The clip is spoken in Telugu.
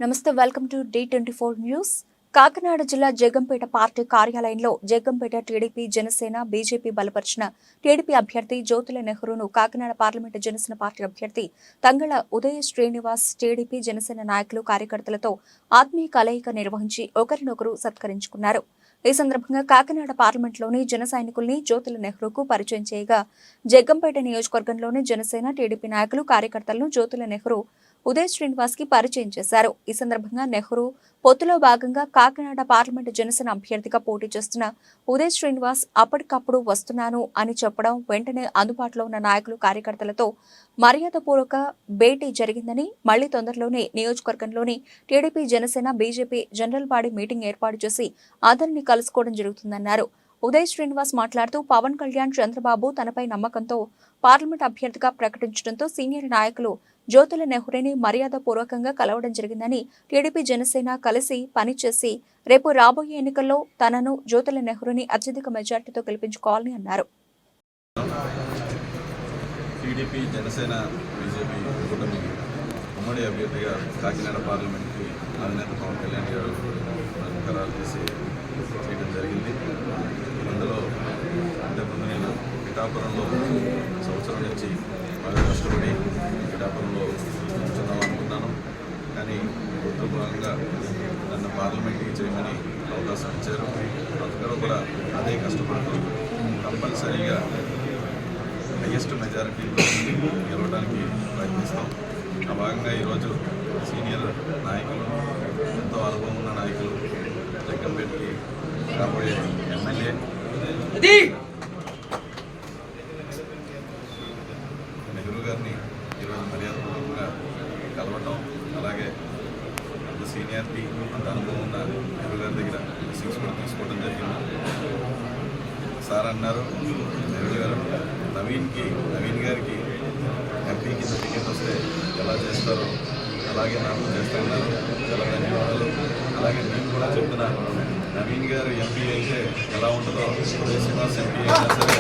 నమస్తే welcome to D24 news. Kakinada జిల్లా జగ్గంపేట పార్టీ కార్యాలయంలో జగ్గంపేట టీడీపీ జనసేన బీజేపీ బలపరిచిన టీడీపీ అభ్యర్థి జ్యోతుల నెహ్రూను కాకినాడ పార్లమెంటు జనసేన పార్టీ అభ్యర్థి తంగళ ఉదయ శ్రీనివాస్ టీడీపీ జనసేన నాయకులు కార్యకర్తలతో ఆత్మీయ కలయిక నిర్వహించి ఒకరినొకరు సత్కరించుకున్నారు. ఈ సందర్భంగా కాకినాడ పార్లమెంట్లోని జన సైనికుల్ని జ్యోతుల నెహ్రూకు పరిచయం చేయగా జగ్గంపేట నియోజకవర్గంలోని జనసేన టీడీపీ నాయకులు కార్యకర్తలను జ్యోతుల నెహ్రూ ఉదయ్ శ్రీనివాస్ కి పరిచయం చేశారు. ఈ సందర్భంగా నెహ్రూ పొత్తులో భాగంగా కాకినాడ పార్లమెంటు జనసేన అభ్యర్థిగా పోటీ చేస్తున్న ఉదయ్ శ్రీనివాస్ అప్పటికప్పుడు వస్తున్నాను అని చెప్పడం వెంటనే అందుబాటులో ఉన్న నాయకులు కార్యకర్తలతో మర్యాదపూర్వక భేటీ జరిగిందని, మళ్లీ తొందరలోనే నియోజకవర్గంలోని TDP Janasena BJP general body meeting ఏర్పాటు చేసి అందరినీ కలుసుకోవడం జరుగుతుందన్నారు. ఉదయ్ శ్రీనివాస్ మాట్లాడుతూ పవన్ కళ్యాణ్, చంద్రబాబు తనపై నమ్మకంతో పార్లమెంట్ అభ్యర్థిగా ప్రకటించడంతో సీనియర్ నాయకులు జ్యోతుల నెహ్రూని మర్యాదపూర్వకంగా కలవడం జరిగిందని, టీడీపీ జనసేన కలిసి పనిచేసి రేపు రాబోయే ఎన్నికల్లో తనను జ్యోతుల నెహ్రూని అత్యధిక మెజార్టీతో గెలిపించుకోవాలని అన్నారు. టీడీపీ జనసేన బీజేపీ కూటమి ఉమ్మడి అభ్యర్థిగా కాకినాడ పార్లమెంట్కి అధినేత పవన్ కళ్యాణ్ గారు ఖరారు చేసి చేయడం జరిగింది. అందులో ఇంతకుముందు నేను పిఠాపురంలో సంవత్సరం నుంచి బాగా కష్టపడి పిఠాపురంలో కూర్చుందాం అనుకున్నాను. కానీ ప్రభుత్వ భాగంగా నన్ను పార్లమెంట్కి చేయమని అవకాశం ఇచ్చారు. అందరూ కూడా అదే కష్టపడుతూ కంపల్సరీగా హైయెస్ట్ మెజారిటీలో గెలవడానికి ప్రయత్నిస్తాం. ఆ భాగంగా ఈరోజు సీనియర్ నాయకులు, ఎంతో అనుభవం ఉన్న నాయకులు, జగ్గంపేటకి రాబోయే ఎమ్మెల్యే నెహ్రూ గారిని ఈరోజు మర్యాదపూర్వకంగా కలవటం, అలాగే అంత సీనియారిటీ, అంత అనుభవం ఉన్న నెహ్రూ గారి దగ్గర బ్లెస్సింగ్స్ కూడా తీసుకోవడం జరిగింది. సార్ అన్నారు, నెహ్రూ గారు నవీన్ గారికి ఎంపీ కింద టికెట్ వస్తే ఎలా చేస్తారో అలాగే నాకు చేస్తున్నారు. చాలా ధన్యవాదాలు. అలాగే నేను కూడా చెప్తున్నాను, నవీన్ గారు ఎంపీ అయితే ఎలా ఉంటుందో ఉదయ్ శ్రీనివాస్ ఎంపీ అయినా సరే